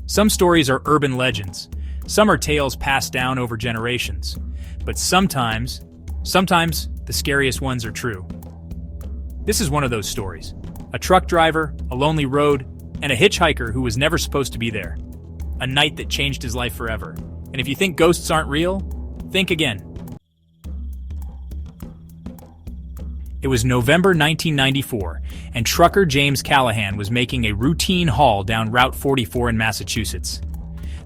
Some stories are urban legends. Some are tales passed down over generations. But sometimes the scariest ones are true. This is one of those stories. A truck driver, a lonely road, and a hitchhiker who was never supposed to be there. A night that changed his life forever. And if you think ghosts aren't real, think again. It was November 1994, and trucker James Callahan was making a routine haul down Route 44 in Massachusetts.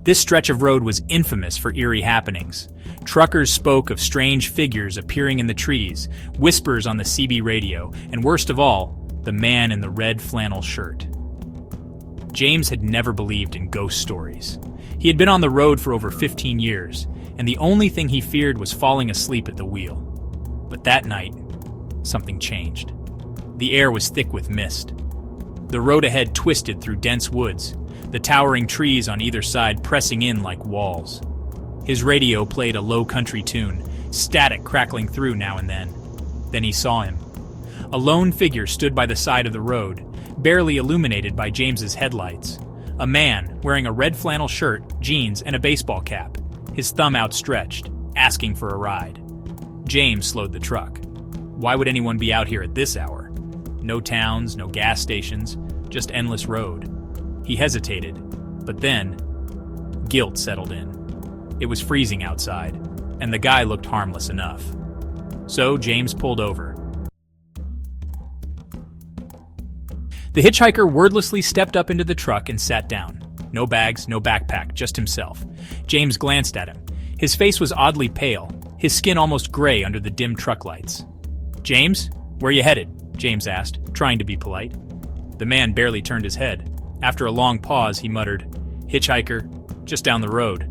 This stretch of road was infamous for eerie happenings. Truckers spoke of strange figures appearing in the trees, whispers on the CB radio, and worst of all, the man in the red flannel shirt. James had never believed in ghost stories. He had been on the road for over 15 years, and the only thing he feared was falling asleep at the wheel. But that night, something changed. The air was thick with mist. The road ahead twisted through dense woods, the towering trees on either side pressing in like walls. His radio played a low country tune, static crackling through now and then. Then he saw him. A lone figure stood by the side of the road, barely illuminated by James's headlights. A man wearing a red flannel shirt, jeans, and a baseball cap, his thumb outstretched, asking for a ride. James slowed the truck. Why would anyone be out here at this hour? No towns, no gas stations, just endless road. He hesitated, but then guilt settled in. It was freezing outside, and the guy looked harmless enough. So James pulled over. The hitchhiker wordlessly stepped up into the truck and sat down. No bags, no backpack, just himself. James glanced at him. His face was oddly pale, his skin almost gray under the dim truck lights. "James, where you headed?" James asked, trying to be polite. The man barely turned his head. After a long pause, he muttered, "Hitchhiker, just down the road."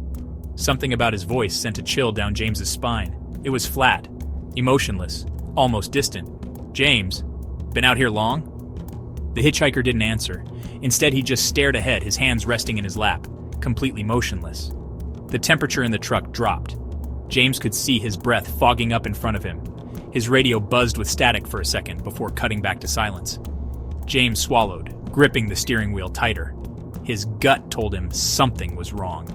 Something about his voice sent a chill down James's spine. It was flat, emotionless, almost distant. "James, been out here long?" The hitchhiker didn't answer. Instead, he just stared ahead, his hands resting in his lap, completely motionless. The temperature in the truck dropped. James could see his breath fogging up in front of him. His radio buzzed with static for a second before cutting back to silence. James swallowed, gripping the steering wheel tighter. His gut told him something was wrong.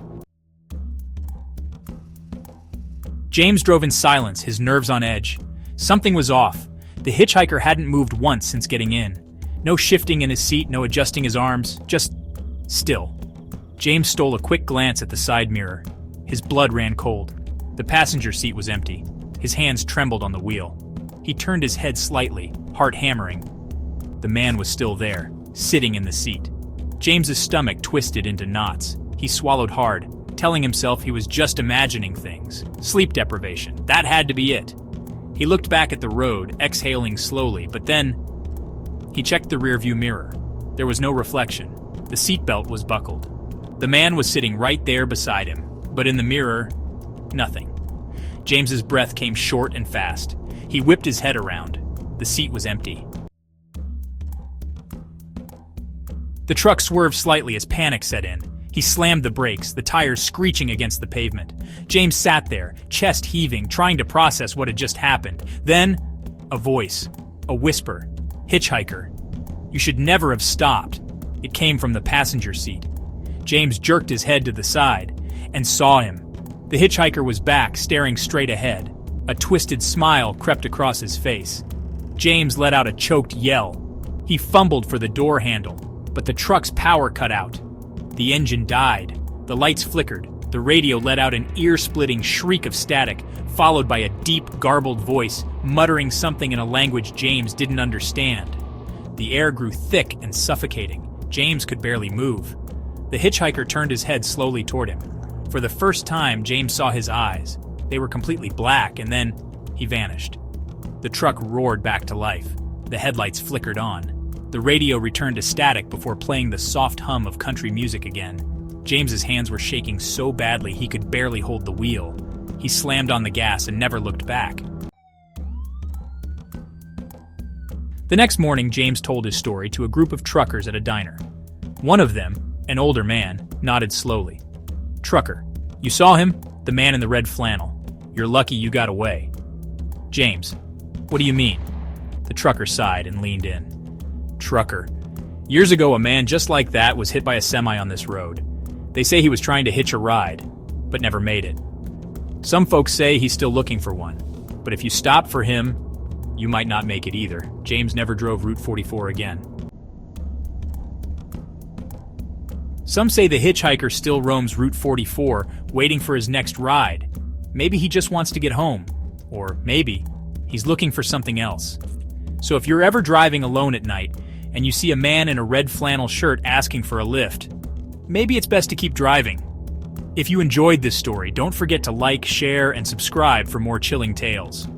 James drove in silence, his nerves on edge. Something was off. The hitchhiker hadn't moved once since getting in. No shifting in his seat, no adjusting his arms, just still. James stole a quick glance at the side mirror. His blood ran cold. The passenger seat was empty. His hands trembled on the wheel. He turned his head slightly, heart hammering. The man was still there, sitting in the seat. James's stomach twisted into knots. He swallowed hard, telling himself he was just imagining things. Sleep deprivation, that had to be it. He looked back at the road, exhaling slowly, but then he checked the rearview mirror. There was no reflection. The seatbelt was buckled. The man was sitting right there beside him, but in the mirror, nothing. James's breath came short and fast. He whipped his head around. The seat was empty. The truck swerved slightly as panic set in. He slammed the brakes, the tires screeching against the pavement. James sat there, chest heaving, trying to process what had just happened. Then, a voice, a whisper. "Hitchhiker, you should never have stopped." It came from the passenger seat. James jerked his head to the side and saw him. The hitchhiker was back, staring straight ahead. A twisted smile crept across his face. James let out a choked yell. He fumbled for the door handle, but the truck's power cut out. The engine died. The lights flickered. The radio let out an ear-splitting shriek of static, followed by a deep, garbled voice muttering something in a language James didn't understand. The air grew thick and suffocating. James could barely move. The hitchhiker turned his head slowly toward him. For the first time, James saw his eyes. They were completely black, and then he vanished. The truck roared back to life. The headlights flickered on. The radio returned to static before playing the soft hum of country music again. James's hands were shaking so badly he could barely hold the wheel. He slammed on the gas and never looked back. The next morning, James told his story to a group of truckers at a diner. One of them, an older man, nodded slowly. "Trucker, you saw him? The man in the red flannel. You're lucky you got away." "James, what do you mean?" The trucker sighed and leaned in. "Trucker, years ago a man just like that was hit by a semi on this road. They say he was trying to hitch a ride, but never made it. Some folks say he's still looking for one, but if you stop for him, you might not make it either. James never drove Route 44 again. Some say the hitchhiker still roams Route 44, waiting for his next ride. Maybe he just wants to get home, or maybe he's looking for something else. So if you're ever driving alone at night and you see a man in a red flannel shirt asking for a lift, maybe it's best to keep driving. If you enjoyed this story, don't forget to like, share, and subscribe for more chilling tales.